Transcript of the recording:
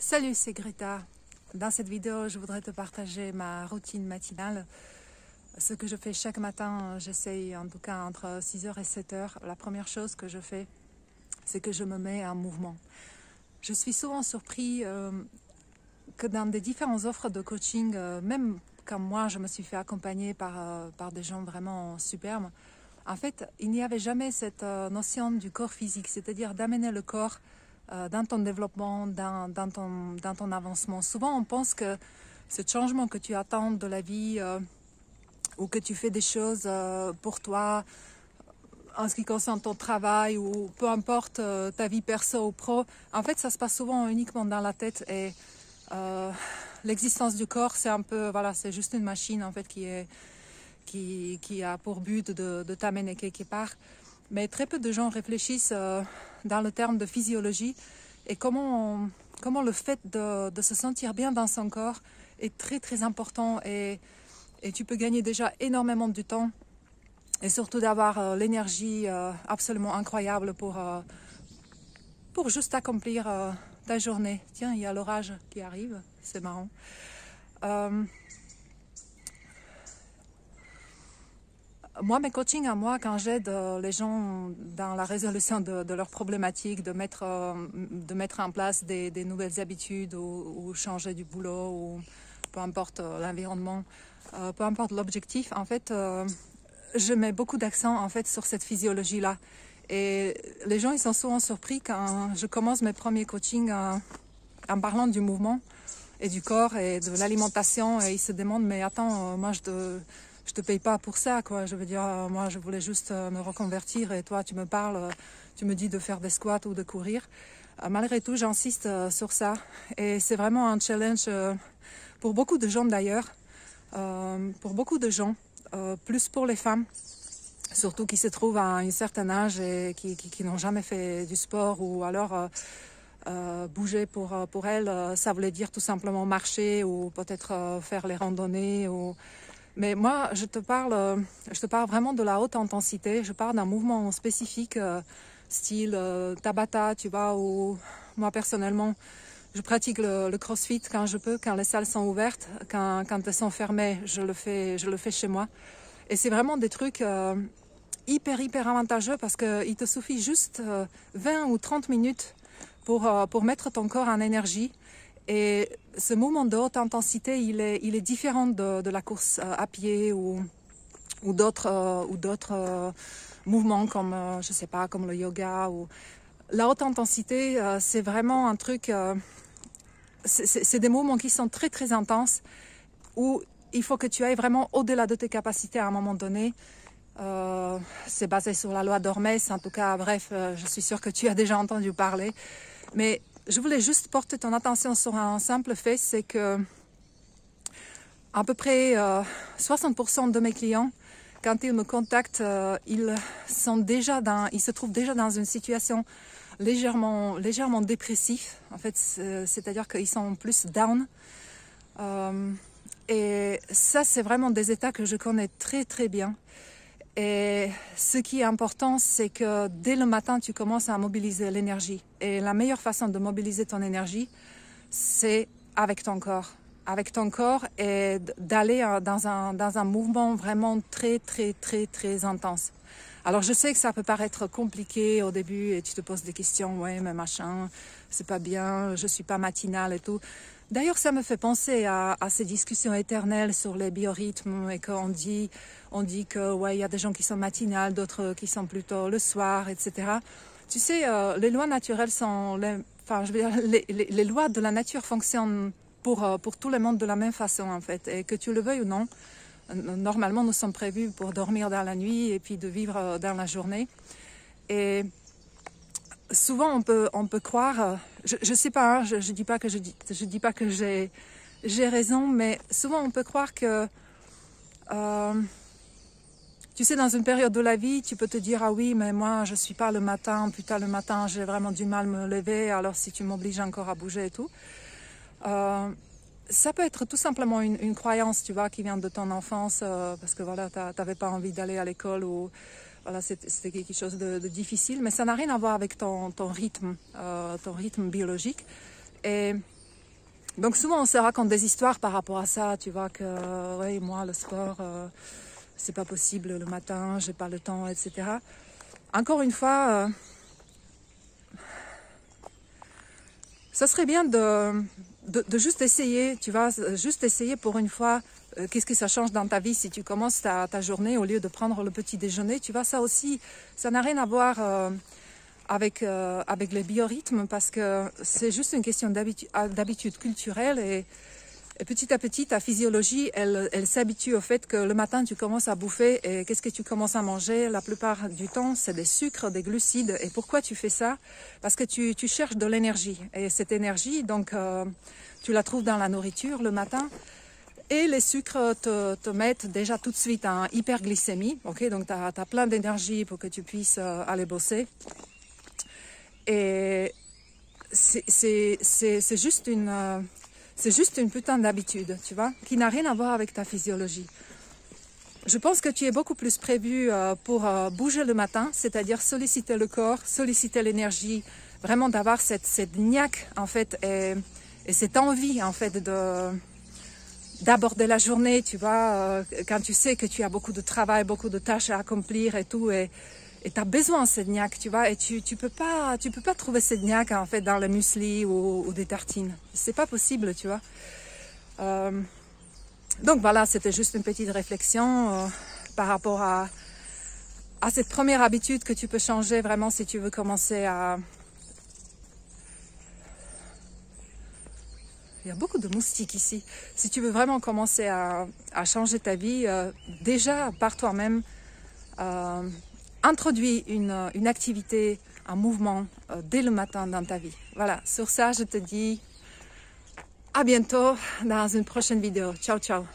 Salut, c'est Greta. Dans cette vidéo, je voudrais te partager ma routine matinale. Ce que je fais chaque matin, j'essaye en tout cas entre 6h et 7h. La première chose que je fais, c'est que je me mets en mouvement. Je suis souvent surpris que dans des différentes offres de coaching, même comme moi, je me suis fait accompagner par des gens vraiment superbes. En fait, il n'y avait jamais cette notion du corps physique, c'est-à-dire d'amener le corps dans ton développement, dans ton avancement. Souvent, on pense que ce changement que tu attends de la vie ou que tu fais des choses pour toi, en ce qui concerne ton travail ou peu importe ta vie perso ou pro, en fait, ça se passe souvent uniquement dans la tête et l'existence du corps, c'est un peu, voilà, c'est juste une machine en fait qui a pour but de t'amener quelque part. Mais très peu de gens réfléchissent dans le terme de physiologie et comment le fait de se sentir bien dans son corps est très très important et tu peux gagner déjà énormément de temps et surtout d'avoir l'énergie absolument incroyable pour juste accomplir ta journée. Tiens, il y a l'orage qui arrive, c'est marrant. Moi, mes coachings à moi, quand j'aide les gens dans la résolution de leurs problématiques, de mettre en place des nouvelles habitudes ou changer du boulot ou peu importe l'environnement, peu importe l'objectif, en fait, je mets beaucoup d'accent en fait sur cette physiologie-là. Et les gens, ils sont souvent surpris quand je commence mes premiers coachings en parlant du mouvement et du corps et de l'alimentation et ils se demandent, mais attends, moi je te paye pas pour ça, quoi. Je veux dire, moi, je voulais juste me reconvertir et toi, tu me parles, tu me dis de faire des squats ou de courir. Malgré tout, j'insiste sur ça et c'est vraiment un challenge pour beaucoup de gens d'ailleurs, pour beaucoup de gens, plus pour les femmes, surtout qui se trouvent à un certain âge et qui n'ont jamais fait du sport ou alors bouger pour elles, ça voulait dire tout simplement marcher ou peut-être faire les randonnées ou... Mais moi, je te parle vraiment de la haute intensité. Je parle d'un mouvement spécifique, style Tabata, tu vois, ou moi personnellement, je pratique le crossfit quand je peux, quand les salles sont ouvertes, quand elles sont fermées, je le fais chez moi. Et c'est vraiment des trucs hyper avantageux parce qu'il te suffit juste 20 ou 30 minutes pour mettre ton corps en énergie. Et ce mouvement de haute intensité, il est différent de la course à pied ou d'autres mouvements comme, je sais pas, comme le yoga. La haute intensité, c'est vraiment un truc, c'est des mouvements qui sont très très intenses où il faut que tu ailles vraiment au-delà de tes capacités à un moment donné. C'est basé sur la loi d'Hormèse, en tout cas, bref, je suis sûre que tu as déjà entendu parler. Mais je voulais juste porter ton attention sur un simple fait, c'est que à peu près 60% de mes clients, quand ils me contactent, ils se trouvent déjà dans une situation légèrement dépressive. En fait, c'est-à-dire qu'ils sont plus down. Et ça, c'est vraiment des états que je connais très très bien. Et ce qui est important, c'est que dès le matin, tu commences à mobiliser l'énergie. Et la meilleure façon de mobiliser ton énergie, c'est avec ton corps. Avec ton corps et d'aller dans un mouvement vraiment très, très, très, très intense. Alors, je sais que ça peut paraître compliqué au début et tu te poses des questions. Ouais, mais machin, c'est pas bien, je suis pas matinale et tout. D'ailleurs, ça me fait penser à ces discussions éternelles sur les biorhythmes et qu'on dit que ouais, il y a des gens qui sont matinales, d'autres qui sont plutôt le soir, etc. Tu sais, les lois naturelles sont, les lois de la nature fonctionnent pour tout le monde de la même façon en fait, et que tu le veuilles ou non. Normalement, nous sommes prévus pour dormir dans la nuit et puis de vivre dans la journée. Et souvent, on peut croire, je sais pas, hein, je dis pas que j'ai raison, mais souvent on peut croire que, tu sais, dans une période de la vie, tu peux te dire ah oui, mais moi je suis pas le matin, putain le matin j'ai vraiment du mal à me lever, alors si tu m'obliges encore à bouger et tout. Ça peut être tout simplement une croyance, tu vois, qui vient de ton enfance, parce que voilà, t'avais pas envie d'aller à l'école ou voilà, c'était quelque chose de difficile, mais ça n'a rien à voir avec ton rythme biologique. Et Donc souvent on se raconte des histoires par rapport à ça, tu vois, que ouais, moi le sport, c'est pas possible le matin, j'ai pas le temps, etc. Encore une fois, ça serait bien de juste essayer, tu vois, juste essayer pour une fois. Qu'est-ce que ça change dans ta vie si tu commences ta journée au lieu de prendre le petit déjeuner, tu vois, ça aussi, ça n'a rien à voir avec les biorhythmes parce que c'est juste une question d'habitude culturelle et petit à petit, ta physiologie, elle s'habitue au fait que le matin, tu commences à bouffer et qu'est-ce que tu commences à manger? La plupart du temps, c'est des sucres, des glucides. Et pourquoi tu fais ça? Parce que tu cherches de l'énergie. Et cette énergie, donc, tu la trouves dans la nourriture le matin. Et les sucres te mettent déjà tout de suite en hyperglycémie. Okay? Donc, tu as plein d'énergie pour que tu puisses aller bosser. Et c'est juste une... c'est juste une putain d'habitude, tu vois, qui n'a rien à voir avec ta physiologie. Je pense que tu es beaucoup plus prévu pour bouger le matin, c'est-à-dire solliciter le corps, solliciter l'énergie, vraiment d'avoir cette niaque, en fait, et cette envie, en fait, d'aborder la journée, tu vois, quand tu sais que tu as beaucoup de travail, beaucoup de tâches à accomplir et tout, et tu as besoin de cette niaque, tu vois, et tu peux pas trouver cette niaque, en fait, dans le muesli ou des tartines. C'est pas possible, tu vois. Donc voilà, c'était juste une petite réflexion par rapport à cette première habitude que tu peux changer vraiment si tu veux commencer à... Il y a beaucoup de moustiques ici. Si tu veux vraiment commencer à changer ta vie, déjà par toi-même, introduis une activité, un mouvement dès le matin dans ta vie. Voilà, sur ça, je te dis à bientôt dans une prochaine vidéo. Ciao, ciao.